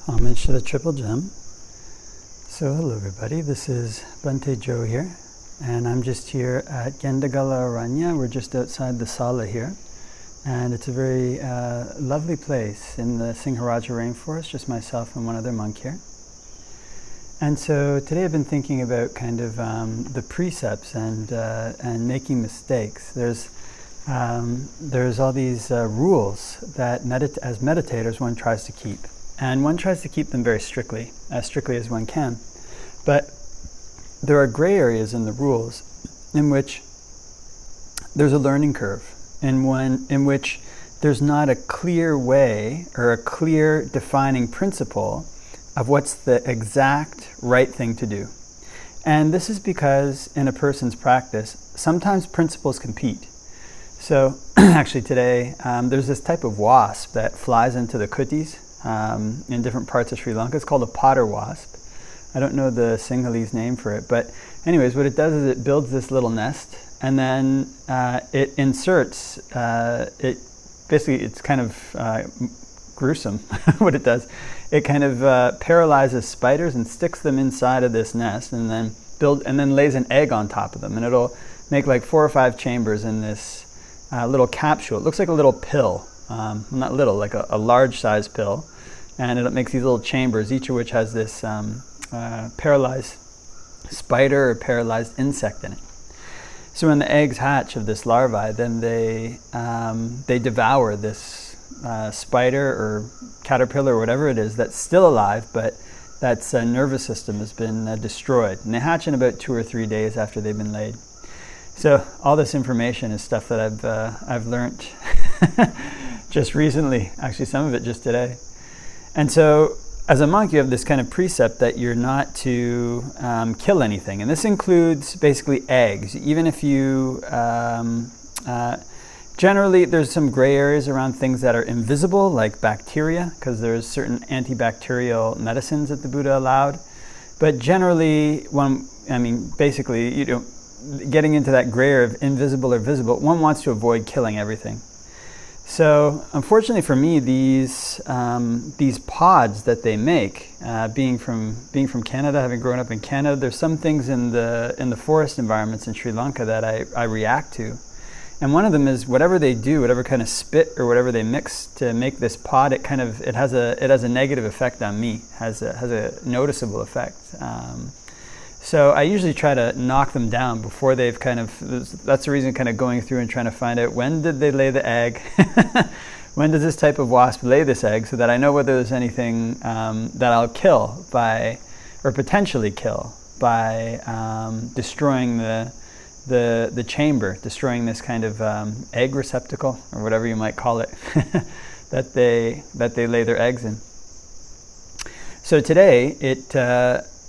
Homage to the Triple Gem. So hello everybody, this is Bhante Joe here, and I'm just here at Gendagala Aranya. We're just outside the Sala here, and it's a very lovely place in the Singharaja rainforest, just myself and one other monk here. And so today I've been thinking about kind of the precepts and making mistakes. There's all these rules that as meditators one tries to keep. And one tries to keep them very strictly as one can. But there are gray areas in the rules in which there's a learning curve, in which there's not a clear way or a clear defining principle of what's the exact right thing to do. And this is because in a person's practice, sometimes principles compete. So actually today, there's this type of wasp that flies into the kutis in different parts of Sri Lanka. It's called a potter wasp. I don't know the Sinhalese name for it, but anyways, what it does is it builds this little nest, and then it inserts, it's kind of gruesome what it does. It kind of paralyzes spiders and sticks them inside of this nest, and then lays an egg on top of them, and it'll make like 4 or 5 chambers in this little capsule. It looks like a little pill. Not little, like a large size pill, and it makes these little chambers, each of which has this paralyzed spider or paralyzed insect in it. So when the eggs hatch of this larvae, then they devour this spider or caterpillar or whatever it is that's still alive, but that's nervous system has been destroyed. And they hatch in about 2 or 3 days after they've been laid. So all this information is stuff that I've learned just recently, actually some of it just today. And so as a monk, you have this kind of precept that you're not to kill anything. And this includes basically eggs. Even if you, generally there's some gray areas around things that are invisible, like bacteria, because there's certain antibacterial medicines that the Buddha allowed. But generally, basically, getting into that gray area of invisible or visible, one wants to avoid killing everything. So, unfortunately for me, these pods that they make, being from Canada, having grown up in Canada, there's some things in the forest environments in Sri Lanka that I react to, and one of them is whatever they do, whatever kind of spit or whatever they mix to make this pod, it has a negative effect on me, has a noticeable effect. So I usually try to knock them down before they've that's the reason kind of going through and trying to find out when did they lay the egg, when does this type of wasp lay this egg, so that I know whether there's anything that I'll kill or potentially kill by destroying the chamber, destroying this kind of egg receptacle or whatever you might call it that they lay their eggs in. So today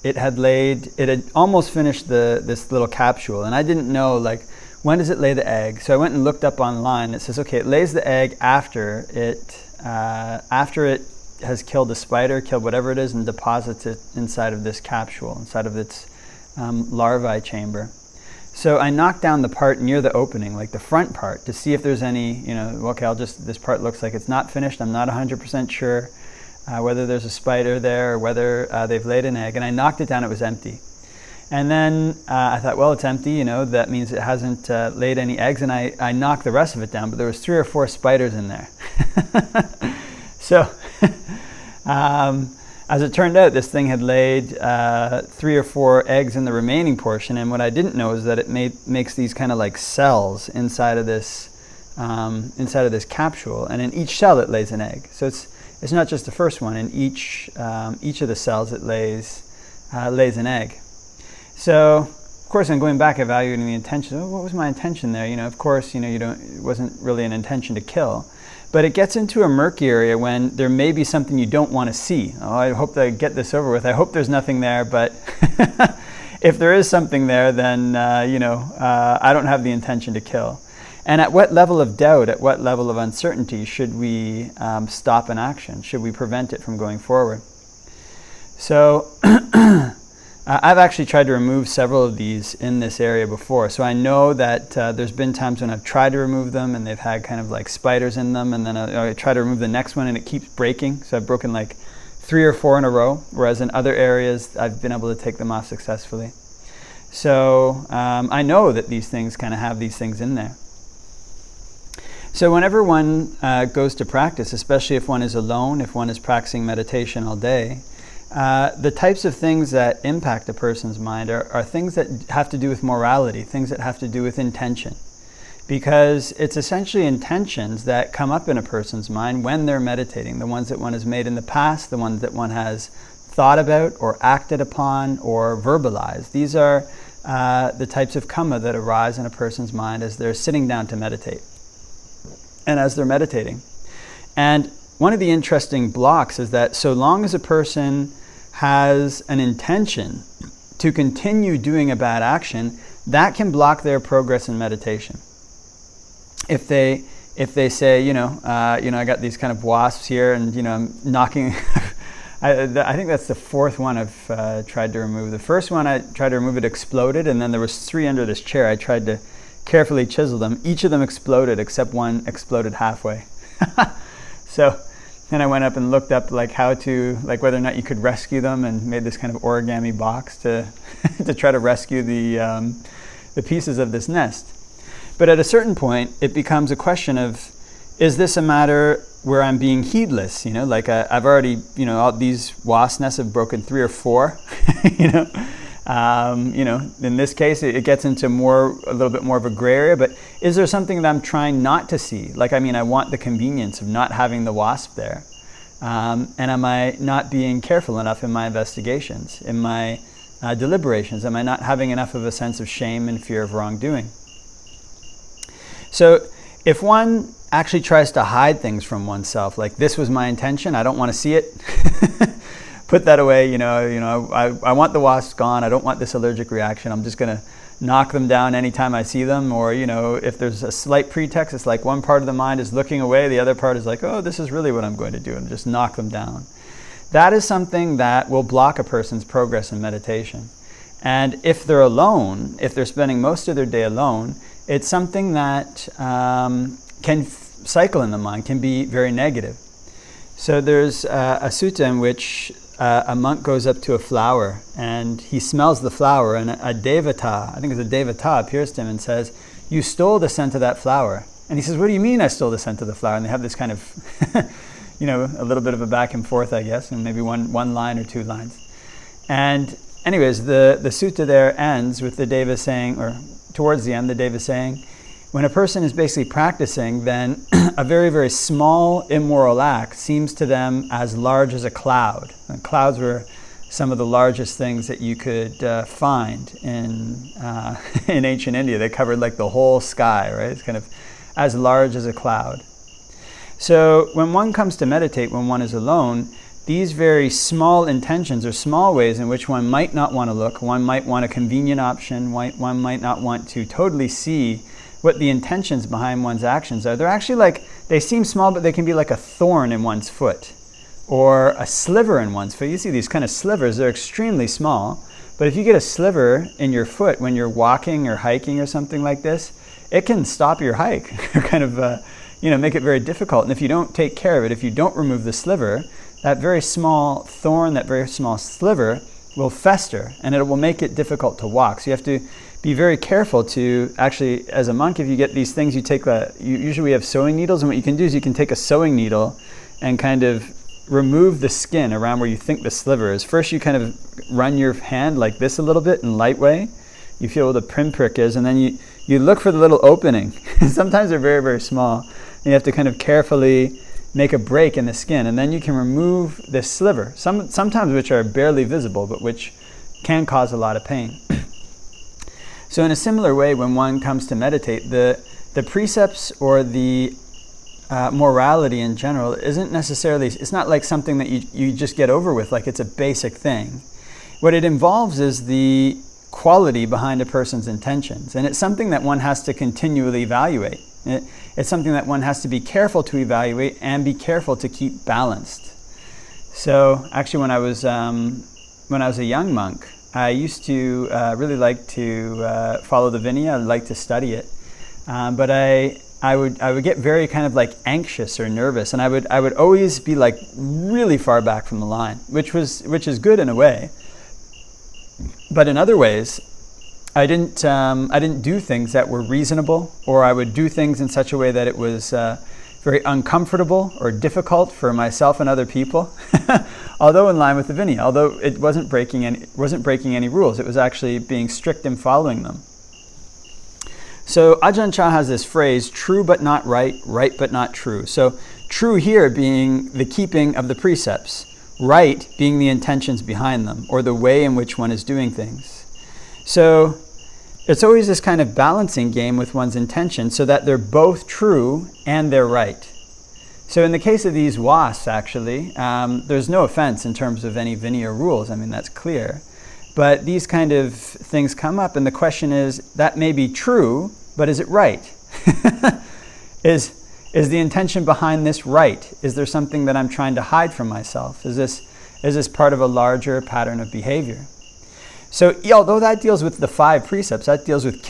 it had almost finished this little capsule, and I didn't know when does it lay the egg. So I went and looked up online. It says, okay, it lays the egg after it has killed a spider, killed whatever it is, and deposits it inside of this capsule, inside of its larvae chamber. So I knocked down the part near the opening, like the front part, to see if there's any, this part looks like it's not finished. I'm not 100% sure. Whether there's a spider there or whether they've laid an egg. And I knocked it down, it was empty. And then I thought, well, it's empty, that means it hasn't laid any eggs. And I knocked the rest of it down, but there was 3 or 4 spiders in there. So as it turned out, this thing had laid 3 or 4 eggs in the remaining portion. And what I didn't know is that it makes these kind of like cells inside of this capsule. And in each cell it lays an egg. So it's not just the first one. In each of the cells, it lays an egg. So, of course, I'm going back evaluating the intention. What was my intention there? Of course, it wasn't really an intention to kill. But it gets into a murky area when there may be something you don't want to see. Oh, I hope that I get this over with. I hope there's nothing there. But if there is something there, then I don't have the intention to kill. And at what level of doubt, at what level of uncertainty should we stop an action? Should we prevent it from going forward? So I've actually tried to remove several of these in this area before. So I know that there's been times when I've tried to remove them and they've had kind of like spiders in them, and then I try to remove the next one and it keeps breaking. So I've broken like 3 or 4 in a row, whereas in other areas I've been able to take them off successfully. So I know that these things kind of have these things in there. So whenever one goes to practice, especially if one is alone, if one is practicing meditation all day, the types of things that impact a person's mind are things that have to do with morality, things that have to do with intention. Because it's essentially intentions that come up in a person's mind when they're meditating, the ones that one has made in the past, the ones that one has thought about or acted upon or verbalized. These are the types of kamma that arise in a person's mind as they're sitting down to meditate and as they're meditating. And one of the interesting blocks is that so long as a person has an intention to continue doing a bad action, that can block their progress in meditation. If they say, I got these kind of wasps here, and I'm knocking. I think that's the 4th one I've tried to remove. The first one I tried to remove, it exploded, and then there was 3 under this chair. I tried to carefully chisel them. Each of them exploded, except one exploded halfway. So then I went up and looked up whether or not you could rescue them, and made this kind of origami box to to try to rescue the pieces of this nest. But at a certain point, it becomes a question of, is this a matter where I'm being heedless? I've already, all these wasp nests have broken 3 or 4. In this case, it gets into a little bit more of a gray area. But is there something that I'm trying not to see? I want the convenience of not having the wasp there. And am I not being careful enough in my investigations, in my deliberations? Am I not having enough of a sense of shame and fear of wrongdoing? So if one actually tries to hide things from oneself, like this was my intention, I don't want to see it, put that away, I want the wasps gone, I don't want this allergic reaction, I'm just going to knock them down anytime I see them. Or, if there's a slight pretext, it's like one part of the mind is looking away, the other part is like, oh, this is really what I'm going to do, and just knock them down. That is something that will block a person's progress in meditation. And if they're alone, if they're spending most of their day alone, it's something that can cycle in the mind, can be very negative. So there's a sutta in which a monk goes up to a flower and he smells the flower, and a devata, I think it's a devata, appears to him and says, "You stole the scent of that flower." And he says, "What do you mean I stole the scent of the flower?" And they have this kind of, a little bit of a back and forth, I guess, and maybe one line or 2 lines. And anyways, the sutta there ends with the deva saying, or towards the end, the deva saying, when a person is basically practicing, then a very, very small immoral act seems to them as large as a cloud. And clouds were some of the largest things that you could find in ancient India. They covered the whole sky, right? It's kind of as large as a cloud. So when one comes to meditate, when one is alone, these very small intentions or small ways in which one might not want to look, one might want a convenient option, one might not want to totally see what the intentions behind one's actions are. They're actually they seem small, but they can be like a thorn in one's foot or a sliver in one's foot. You see these kind of slivers, they're extremely small, but if you get a sliver in your foot when you're walking or hiking or something like this, it can stop your hike or kind of make it very difficult. And if you don't take care of it, if you don't remove the sliver, that very small thorn, that very small sliver will fester, and it will make it difficult to walk. So you have to be very careful to actually, as a monk, if you get these things, usually we have sewing needles, and what you can do is you can take a sewing needle and kind of remove the skin around where you think the sliver is. First you kind of run your hand like this a little bit in light way. You feel where the pinprick is, and then you look for the little opening. Sometimes they're very, very small. And you have to kind of carefully make a break in the skin, and then you can remove this sliver, sometimes which are barely visible, but which can cause a lot of pain. So in a similar way, when one comes to meditate, the precepts or the morality in general isn't necessarily, it's not like something that you just get over with, like it's a basic thing. What it involves is the quality behind a person's intentions, and it's something that one has to continually evaluate. It's something that one has to be careful to evaluate and be careful to keep balanced. So actually when I was a young monk, I used to really like to follow the Vinaya. I like to study it. But I I would get very kind of like anxious or nervous, and I would always be like really far back from the line, which is good in a way. But in other ways, I didn't do things that were reasonable, or I would do things in such a way that it was very uncomfortable or difficult for myself and other people. Although in line with the Vinaya, although it wasn't breaking any rules, it was actually being strict in following them. So Ajahn Chah has this phrase, true but not right, right but not true. So true here being the keeping of the precepts, right being the intentions behind them, or the way in which one is doing things. So it's always this kind of balancing game with one's intention so that they're both true and they're right. So in the case of these wasps, actually, there's no offense in terms of any Vinaya rules. I mean, that's clear. But these kind of things come up, and the question is, that may be true, but is it right? Is the intention behind this right? Is there something that I'm trying to hide from myself? Is this part of a larger pattern of behavior? So although that deals with the 5 precepts, that deals with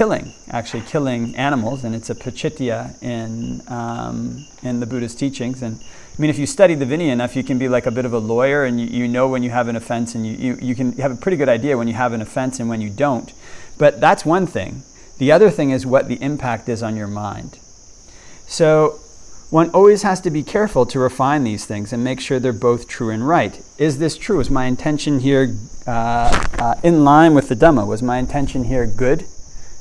actually killing animals, and it's a pachitya in the Buddha's teachings. And I mean, if you study the Vinaya enough, you can be like a bit of a lawyer, and you know when you have an offense, and you can have a pretty good idea when you have an offense and when you don't. But that's one thing. The other thing is what the impact is on your mind. So one always has to be careful to refine these things and make sure they're both true and right. Is this true? Is my intention here in line with the Dhamma? Was my intention here good?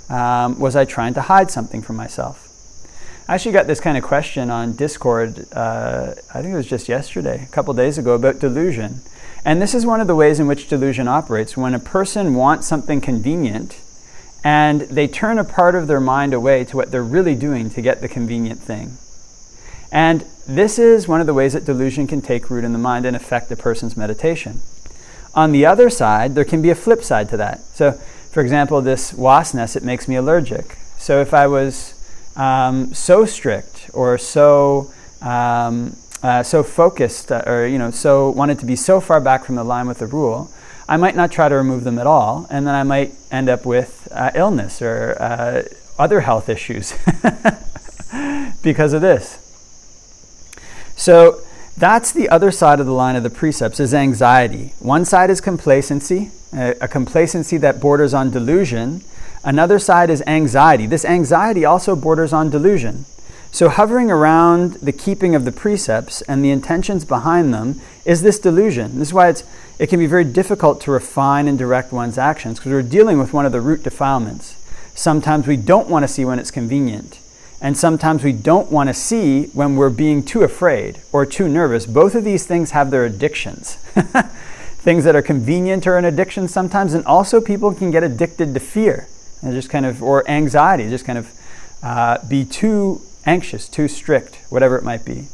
Was I trying to hide something from myself? I actually got this kind of question on Discord, I think it was just yesterday, a couple days ago, about delusion. And this is one of the ways in which delusion operates. When a person wants something convenient, and they turn a part of their mind away to what they're really doing to get the convenient thing. And this is one of the ways that delusion can take root in the mind and affect a person's meditation. On the other side, there can be a flip side to that. So, for example, this wasp nest, it makes me allergic. So if I was so strict or so focused, or so wanted to be so far back from the line with the rule, I might not try to remove them at all, and then I might end up with illness or other health issues because of this. So that's the other side of the line of the precepts, is anxiety. One side is complacency, a complacency that borders on delusion. Another side is anxiety. This anxiety also borders on delusion. So hovering around the keeping of the precepts and the intentions behind them is this delusion. This is why it can be very difficult to refine and direct one's actions, because we're dealing with one of the root defilements. Sometimes we don't want to see when it's convenient. And sometimes we don't want to see when we're being too afraid or too nervous. Both of these things have their addictions. Things that are convenient are an addiction sometimes, and also people can get addicted to fear and just kind of, or anxiety, just kind of be too anxious, too strict, whatever it might be.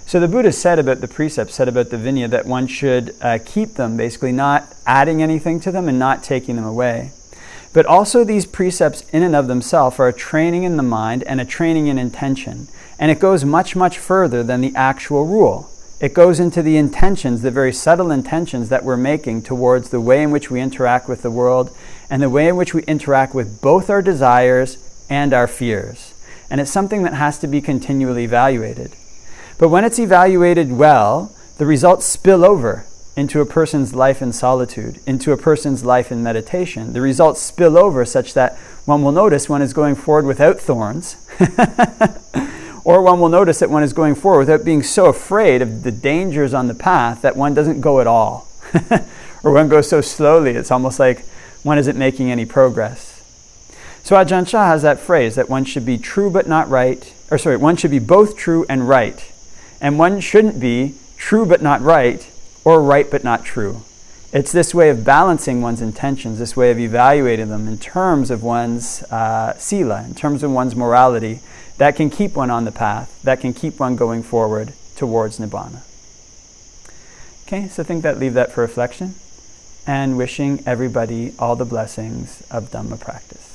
So the Buddha said about the precepts, said about the Vinaya, that one should keep them, basically not adding anything to them and not taking them away. But also these precepts in and of themselves are a training in the mind and a training in intention. And it goes much, much further than the actual rule. It goes into the intentions, the very subtle intentions that we're making towards the way in which we interact with the world and the way in which we interact with both our desires and our fears. And it's something that has to be continually evaluated. But when it's evaluated well, the results spill over into a person's life in solitude, into a person's life in meditation. The results spill over such that one will notice one is going forward without thorns, or one will notice that one is going forward without being so afraid of the dangers on the path that one doesn't go at all. Or one goes so slowly, it's almost like one isn't making any progress. So Ajahn Chah has that phrase that one should be true but not right, one should be both true and right. And one shouldn't be true but not right, or right but not true. It's this way of balancing one's intentions, this way of evaluating them in terms of one's sila, in terms of one's morality, that can keep one on the path, that can keep one going forward towards Nibbana. Okay, so I think leave that for reflection, and wishing everybody all the blessings of Dhamma practice.